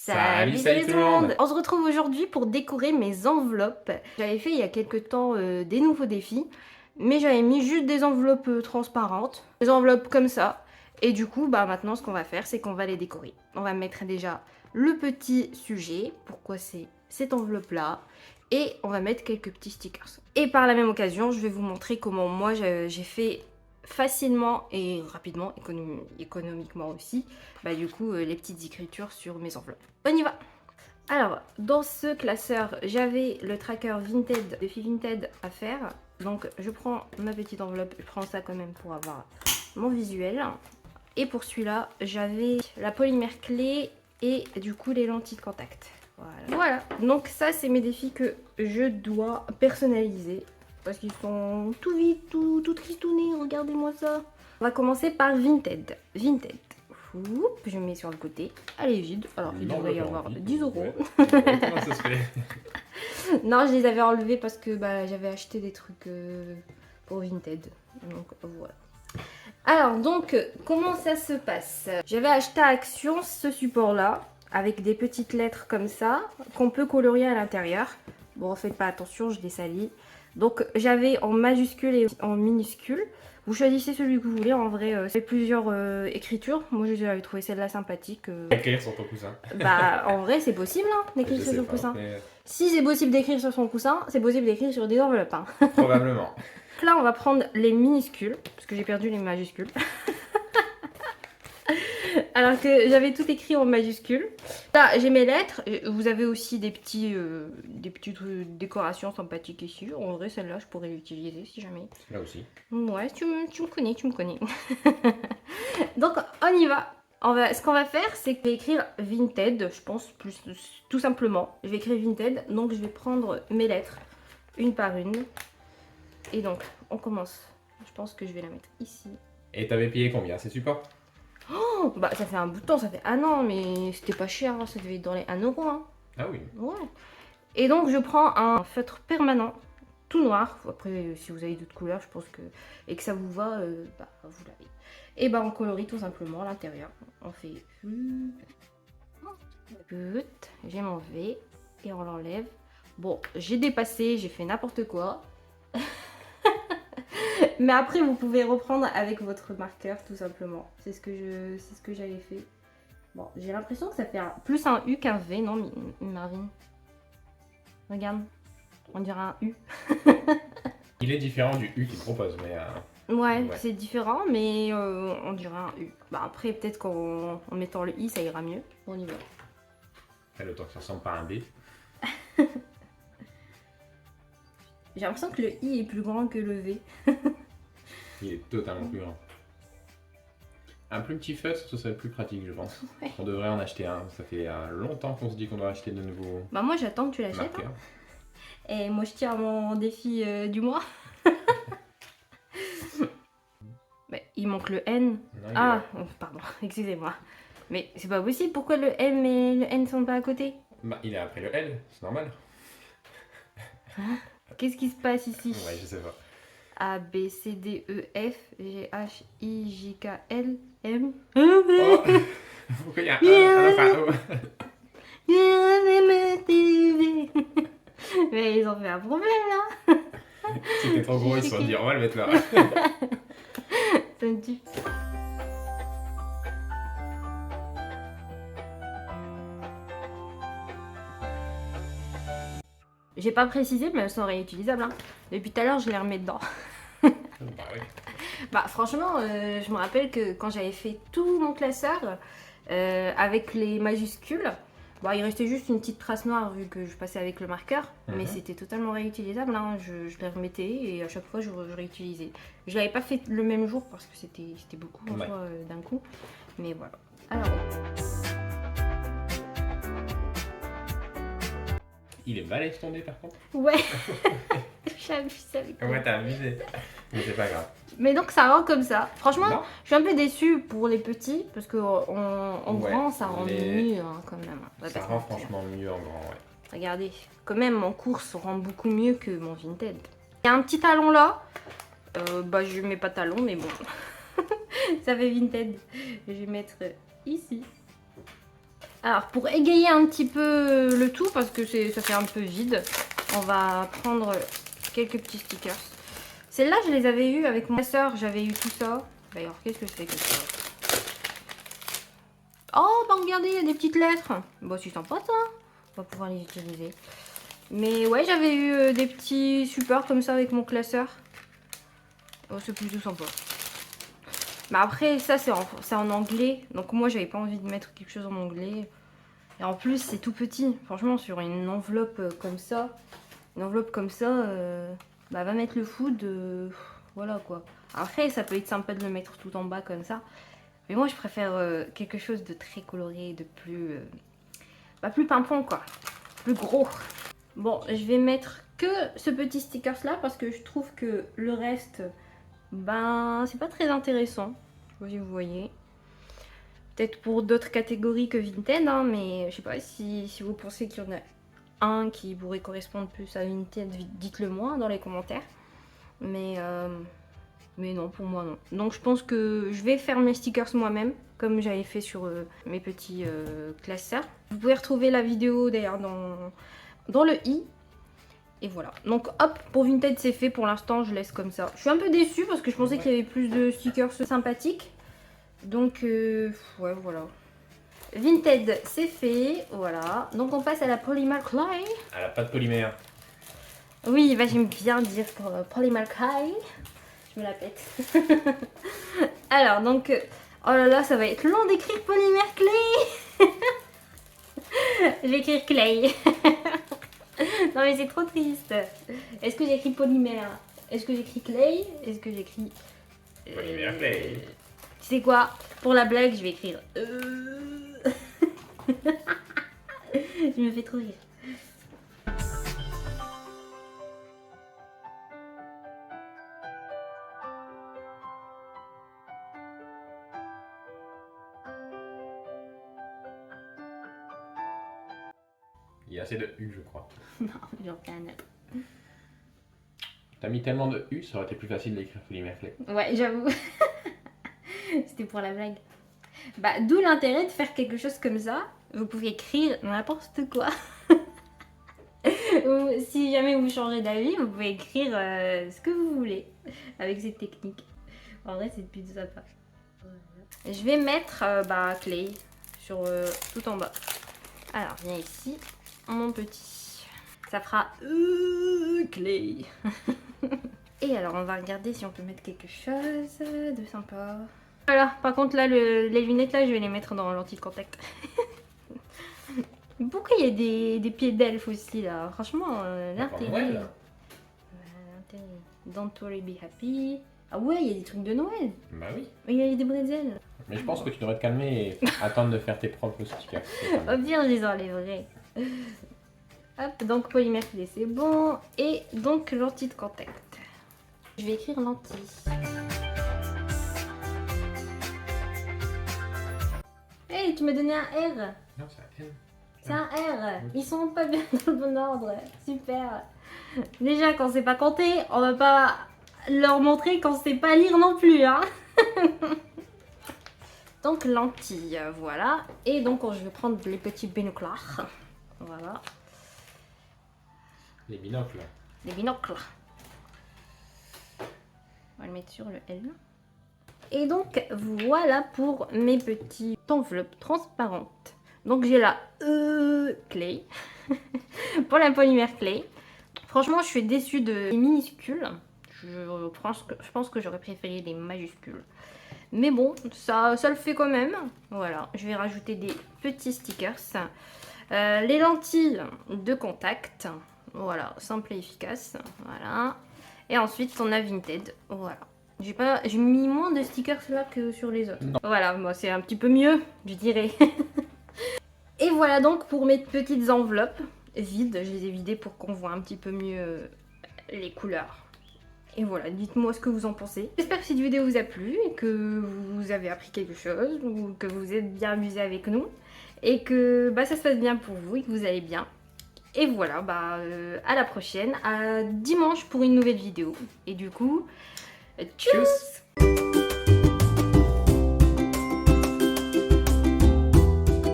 Salut tout le monde. On se retrouve aujourd'hui pour décorer mes enveloppes. J'avais fait il y a quelques temps des nouveaux défis, mais j'avais mis juste des enveloppes transparentes, des enveloppes comme ça. Et du coup, bah maintenant ce qu'on va faire, c'est qu'on va les décorer. On va mettre déjà le petit sujet, pourquoi c'est cette enveloppe-là, et on va mettre quelques petits stickers. Et par la même occasion, je vais vous montrer comment moi j'ai fait facilement et rapidement, économiquement aussi, bah du coup les petites écritures sur mes enveloppes. On y va! Alors, dans ce classeur, j'avais le tracker Vinted, défi Vinted à faire. Donc je prends ma petite enveloppe, je prends ça quand même pour avoir mon visuel. Et pour celui-là, j'avais la polymère clé et du coup les lentilles de contact. Voilà, donc ça c'est mes défis que je dois personnaliser. Parce qu'ils sont tout vides, tout tristounés, regardez-moi ça. On va commencer par Vinted. Vinted. Oup, je mets sur le côté. Elle est vide, alors il devrait y avoir 10 €. Ouais. Comment ça se fait? Non, je les avais enlevés parce que bah, j'avais acheté des trucs pour Vinted. Donc voilà. Alors donc, comment ça se passe? J'avais acheté à Action ce support-là, avec des petites lettres comme ça, qu'on peut colorier à l'intérieur. Bon, faites pas attention, je les salis. Donc j'avais en majuscule et en minuscule. Vous choisissez celui que vous voulez, en vrai, c'est plusieurs écritures. Moi j'avais trouvé celle-là sympathique. Écrire sur ton coussin. Bah en vrai c'est possible hein, d'écrire Je sur sais son pas, coussin. mais Si c'est possible d'écrire sur son coussin, c'est possible d'écrire sur des enveloppes. Hein. probablement. Là on va prendre les minuscules, parce que j'ai perdu les majuscules. Alors que j'avais tout écrit en majuscules. Là, j'ai mes lettres. Vous avez aussi des petites décorations sympathiques ici. En vrai, celle-là, je pourrais l'utiliser si jamais. Là aussi. Ouais, tu me connais, tu me connais. Donc, on y va. Ce qu'on va faire, c'est que je vais écrire Vinted, je pense, plus tout simplement. Je vais écrire Vinted, donc je vais prendre mes lettres, une par une. Et donc, on commence. Je pense que je vais la mettre ici. Et t'avais payé combien ces supports? Oh, bah ça fait un bout de temps, ça fait un an, mais c'était pas cher, hein, ça devait être dans les 1 € hein. Ah oui. Ouais. Et donc je prends un feutre permanent, tout noir. Après, si vous avez d'autres couleurs, je pense que... Et que ça vous va, bah vous l'avez. Et bah on colorie tout simplement à l'intérieur. On fait... J'ai mon V et on l'enlève. Bon, j'ai dépassé, j'ai fait n'importe quoi. Mais après, vous pouvez reprendre avec votre marqueur, tout simplement. C'est ce que j'avais fait. Bon, j'ai l'impression que ça fait plus un U qu'un V, non, Marvin? Regarde, on dirait un U. Il est différent du U qu'il propose, mais... Ouais, Ouais. c'est différent, mais on dirait un U. Bah après, peut-être qu'en mettant le I, ça ira mieux. On y va. le temps que ça ressemble pas à un B. J'ai l'impression que le I est plus grand que le V. Il est totalement plus grand. Un plus petit feutre, ce serait plus pratique, je pense. Ouais. On devrait en acheter un. Ça fait longtemps qu'on se dit qu'on doit acheter de nouveaux Bah moi, j'attends que tu l'achètes. marqueurs. Hein. Et moi, je tire mon défi du mois. Bah, il manque le N. Non, il est Ah, là. pardon, excusez-moi. Mais c'est pas possible, pourquoi le M et le N sont pas à côté? Bah, il est après le L, c'est normal. Qu'est-ce qui se passe ici? Ouais, je sais pas. A, B, C, D, E, F, G, H, I, J, K, L, M. Oh pourquoi il y a un enfin, oh. Mais ils ont fait un problème là. C'était trop gros, ils se sont dit on va le mettre là. C'est un petit- J'ai pas précisé, mais elles sont réutilisables. Hein. Depuis tout à l'heure, je les remets dedans. Bah oui. Bah franchement, je me rappelle que quand j'avais fait tout mon classeur avec les majuscules, bah, il restait juste une petite trace noire vu que je passais avec le marqueur, mais c'était totalement réutilisable. Hein. Je les remettais et à chaque fois je réutilisais. Je l'avais pas fait le même jour parce que c'était beaucoup en soi, d'un coup, mais voilà. Alors, Il est balèze ton dé par contre. ouais, j'abuse avec toi. Ouais, t'as amusé. Mais c'est pas grave. Mais donc ça rend comme ça. Franchement, Non. je suis un peu déçue pour les petits parce que en Ouais, grand ça rend les- mieux hein, quand même. On va Ça pas se rend mentir. franchement mieux en grand, ouais. Regardez, quand même mon course rend beaucoup mieux que mon Vinted. Il y a un petit talon là. Bah je mets pas talon mais bon. Ça fait Vinted. Je vais mettre ici. Alors pour égayer un petit peu le tout, parce que ça fait un peu vide, on va prendre quelques petits stickers. Celles-là, je les avais eues avec ma soeur, j'avais eu tout ça. D'ailleurs, qu'est-ce que c'est que ça? Oh, bah regardez, il y a des petites lettres. Bon, c'est sympa ça. On va pouvoir les utiliser. Mais ouais, j'avais eu des petits supports comme ça avec mon classeur. Oh, c'est plutôt sympa. Mais après, ça, c'est en anglais. Donc moi, j'avais pas envie de mettre quelque chose en anglais. Et en plus, c'est tout petit. Franchement, sur une enveloppe comme ça, bah, va mettre le food. Voilà quoi. Après, ça peut être sympa de le mettre tout en bas comme ça. Mais moi, je préfère quelque chose de très coloré, de plus... plus pimpant quoi. Plus gros. Bon, je vais mettre que ce petit stickers là parce que je trouve que le reste, ben, c'est pas très intéressant. Je sais pas si vous voyez. Peut-être pour d'autres catégories que Vinted, hein, mais je sais pas si vous pensez qu'il y en a un qui pourrait correspondre plus à Vinted, dites-le moi dans les commentaires. Mais non, pour moi non. Donc je pense que je vais faire mes stickers moi-même, comme j'avais fait sur mes petits classeurs. Vous pouvez retrouver la vidéo d'ailleurs dans le i. Et voilà. Donc hop, pour Vinted c'est fait pour l'instant, je laisse comme ça. Je suis un peu déçue parce que je pensais qu'il y avait plus de stickers sympathiques. Donc ouais, voilà. Vinted c'est fait, voilà. Donc on passe à la Polymer Clay. Elle a pas de polymère. Oui, bah j'aime bien dire Polymer Clay. Je me la pète. Alors donc, oh là là, ça va être long d'écrire Polymer Clay. Je vais écrire Clay. Non mais c'est trop triste. Est-ce que j'écris polymère? Est-ce que j'écris clay? Est-ce que j'écris... Polymère clay. Tu sais quoi? Pour la blague, je vais écrire... Je me fais trop rire. Il y a assez de U, je crois. Non, j'en fais un autre. T'as mis tellement de U, ça aurait été plus facile d'écrire polymère clay. Ouais, j'avoue. C'était pour la blague. Bah, d'où l'intérêt de faire quelque chose comme ça. Vous pouvez écrire n'importe quoi. Ou si jamais vous changez d'avis, vous pouvez écrire ce que vous voulez avec cette technique. En vrai, c'est plutôt sympa. Voilà. Je vais mettre clay sur tout en bas. Alors, viens ici, mon petit. Ça fera clay. Et alors, on va regarder si on peut mettre quelque chose de sympa. Voilà, par contre là, les lunettes là, je vais les mettre dans l'anti de contact. Pourquoi il y a des pieds d'elfe aussi là? Franchement, l'intérêt. Don't worry, be happy. Ah ouais, il y a des trucs de Noël. Bah oui. Il y a des bretzels. Mais je pense que tu devrais te calmer et attendre de faire tes propres stickers. Au pire, je les enlèverai. Hop, donc polymère clé, c'est bon. Et donc lentille de contact. Je vais écrire lentille. Hey, tu m'as donné un R. Non, c'est un N. C'est un R. Ils sont pas bien dans le bon ordre. Super. Déjà, quand c'est pas compter, on va pas leur montrer qu'on sait pas lire non plus, hein. Donc lentilles, voilà. Et donc je vais prendre les petits binocles. Voilà. Les binocles. Les binocles. On va le mettre sur le L. Et donc voilà pour mes petites enveloppes transparentes. Donc j'ai la clay pour la polymère clay. Franchement, je suis déçue de les minuscules. Je pense que j'aurais préféré les majuscules. Mais bon, ça le fait quand même. Voilà, je vais rajouter des petits stickers. Les lentilles de contact. Voilà, simple et efficace. Voilà. Et ensuite, on a Vinted. Voilà. J'ai mis moins de stickers là que sur les autres. Non. Voilà, moi c'est un petit peu mieux, je dirais. Et voilà donc pour mes petites enveloppes vides. Je les ai vidées pour qu'on voit un petit peu mieux les couleurs. Et voilà, dites-moi ce que vous en pensez. J'espère que cette vidéo vous a plu et que vous avez appris quelque chose ou que vous êtes bien amusés avec nous et que ça se passe bien pour vous et que vous allez bien. Et voilà, à la prochaine, à dimanche pour une nouvelle vidéo. Et du coup, tchuss!